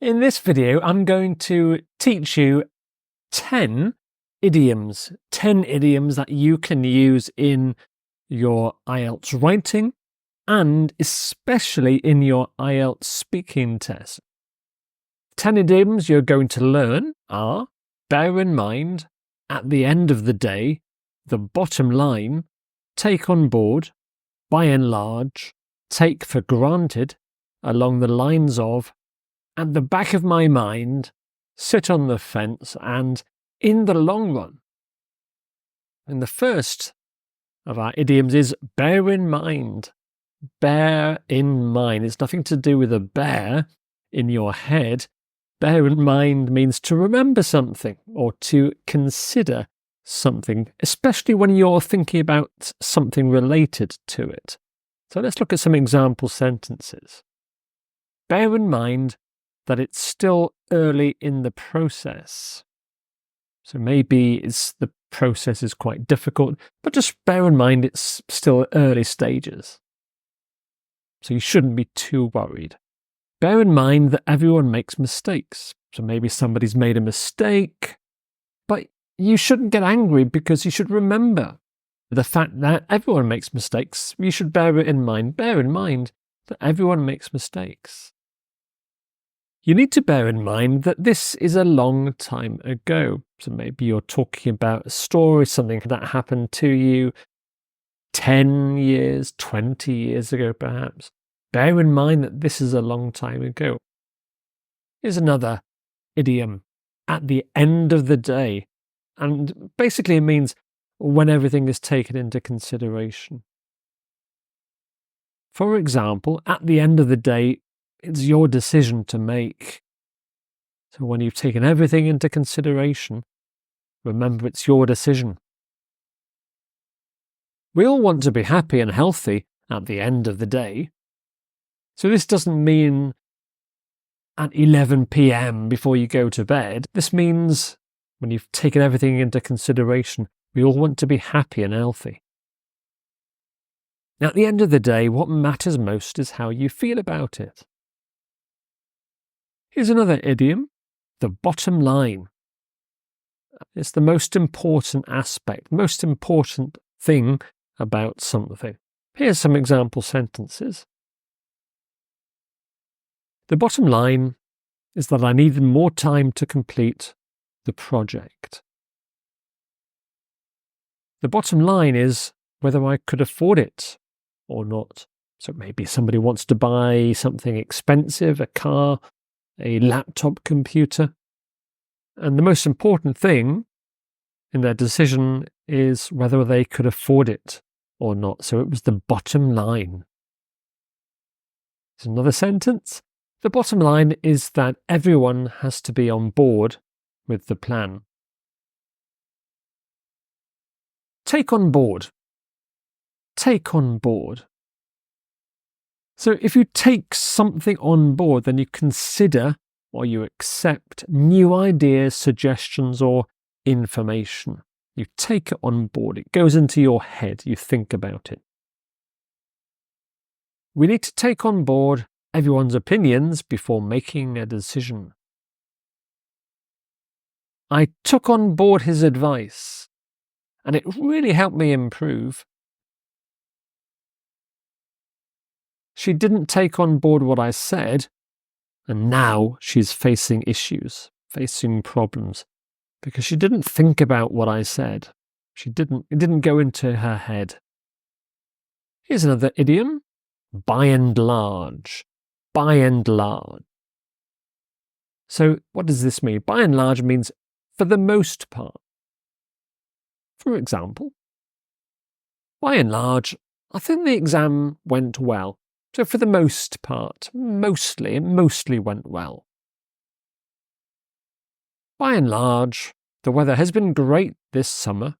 In this video, I'm going to teach you 10 idioms, 10 idioms that you can use in your IELTS writing and especially in your IELTS speaking test. 10 idioms you're going to learn are: bear in mind, at the end of the day, the bottom line, take on board, by and large, take for granted, along the lines of, at the back of my mind, sit on the fence, and in the long run. And the first of our idioms is bear in mind. Bear in mind. It's nothing to do with a bear in your head. Bear in mind means to remember something or to consider something, especially when you're thinking about something related to it. So let's look at some example sentences. Bear in mind that it's still early in the process. So maybe the process is quite difficult, but just bear in mind it's still early stages. So you shouldn't be too worried. Bear in mind that everyone makes mistakes. So maybe somebody's made a mistake, but you shouldn't get angry because you should remember the fact that everyone makes mistakes. You should bear it in mind. Bear in mind that everyone makes mistakes. You need to bear in mind that this is a long time ago. So maybe you're talking about a story, something that happened to you 10 years, 20 years ago perhaps. Bear in mind that this is a long time ago. Here's another idiom, at the end of the day. And basically it means when everything is taken into consideration. For example, at the end of the day, it's your decision to make. So when you've taken everything into consideration, remember it's your decision. We all want to be happy and healthy at the end of the day. So this doesn't mean at 11 p.m. before you go to bed. This means when you've taken everything into consideration, we all want to be happy and healthy. Now, at the end of the day, what matters most is how you feel about it. Here's another idiom, the bottom line. It's the most important aspect, most important thing about something. Here's some example sentences. The bottom line is that I needed more time to complete the project. The bottom line is whether I could afford it or not. So maybe somebody wants to buy something expensive, a car, a laptop computer. And the most important thing in their decision is whether they could afford it or not. So it was the bottom line. Here's another sentence. The bottom line is that everyone has to be on board with the plan. Take on board. Take on board. So if you take something on board, then you consider or you accept new ideas, suggestions, or information. You take it on board. It goes into your head. You think about it. We need to take on board everyone's opinions before making a decision. I took on board his advice, and it really helped me improve. She didn't take on board what I said, and now she's facing issues, facing problems, because she didn't think about what I said. It didn't go into her head. Here's another idiom, by and large. By and large. So what does this mean? By and large means for the most part. For example, by and large, I think the exam went well. So for the most part, it mostly went well. By and large, the weather has been great this summer.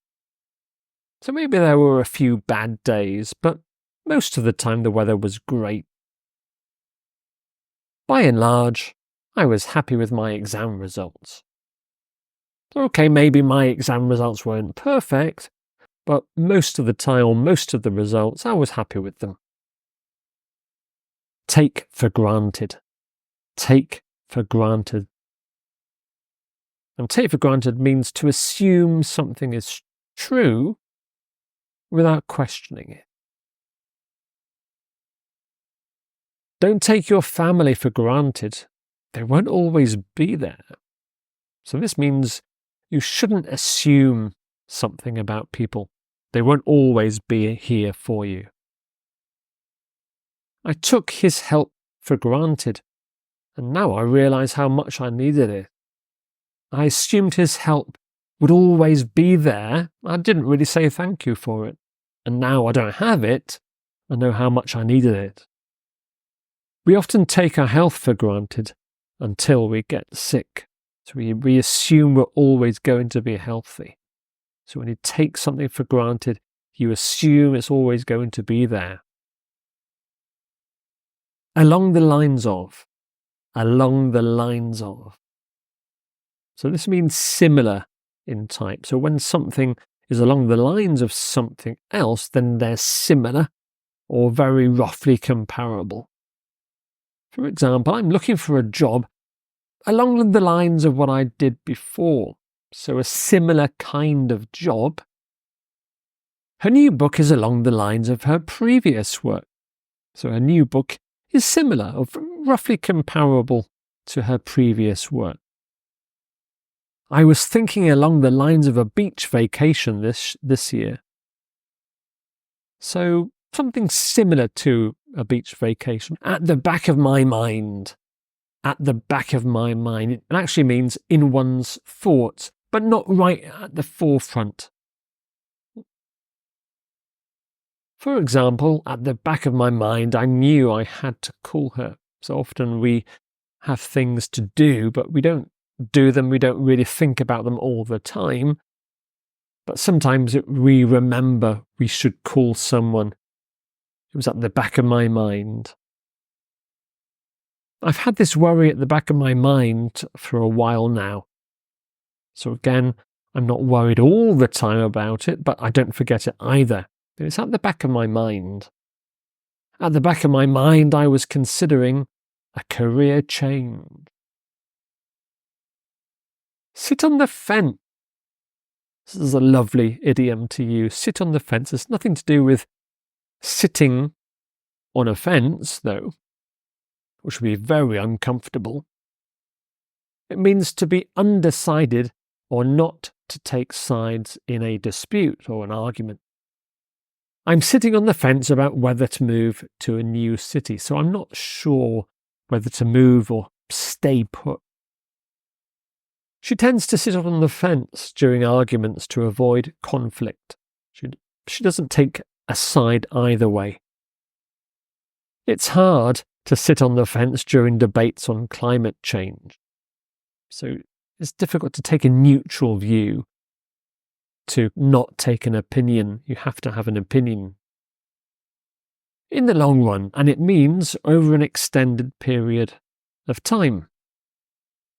So maybe there were a few bad days, but most of the time the weather was great. By and large, I was happy with my exam results. Okay, maybe my exam results weren't perfect, but most of the time, or most of the results, I was happy with them. Take for granted. Take for granted. And take for granted means to assume something is true without questioning it. Don't take your family for granted. They won't always be there. So this means you shouldn't assume something about people. They won't always be here for you. I took his help for granted, and now I realize how much I needed it. I assumed his help would always be there. I didn't really say thank you for it. And now I don't have it. I know how much I needed it. We often take our health for granted until we get sick. So we assume we're always going to be healthy. So when you take something for granted, you assume it's always going to be there. Along the lines of. Along the lines of. So this means similar in type. So when something is along the lines of something else, then they're similar or very roughly comparable. For example, I'm looking for a job along the lines of what I did before. So a similar kind of job. Her new book is along the lines of her previous work. So her new book is similar or roughly comparable to her previous work. I was thinking along the lines of a beach vacation this year. So something similar to a beach vacation at the back of my mind. At the back of my mind. It actually means in one's thoughts, but not right at the forefront. For example, at the back of my mind, I knew I had to call her. So often we have things to do, but we don't do them. We don't really think about them all the time. But sometimes we remember we should call someone. It was at the back of my mind. I've had this worry at the back of my mind for a while now. So again, I'm not worried all the time about it, but I don't forget it either. It's at the back of my mind. At the back of my mind, I was considering a career change. Sit on the fence. This is a lovely idiom to use. Sit on the fence. It's nothing to do with sitting on a fence, though, which would be very uncomfortable. It means to be undecided or not to take sides in a dispute or an argument. I'm sitting on the fence about whether to move to a new city, so I'm not sure whether to move or stay put. She tends to sit on the fence during arguments to avoid conflict. She doesn't take a side either way. It's hard to sit on the fence during debates on climate change. So it's difficult to take a neutral view, to not take an opinion. You have to have an opinion. In the long run, and it means over an extended period of time.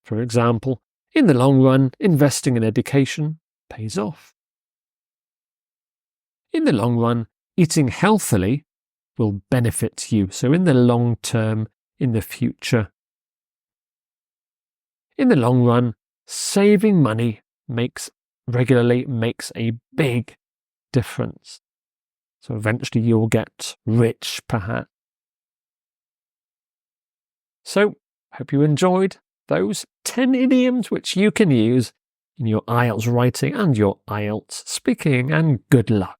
For example, in the long run, investing in education pays off. In the long run, eating healthily will benefit you. So in the long term, in the future. In the long run, saving money regularly makes a big difference. So eventually you'll get rich, perhaps. So, hope you enjoyed those 10 idioms which you can use in your IELTS writing and your IELTS speaking, and good luck.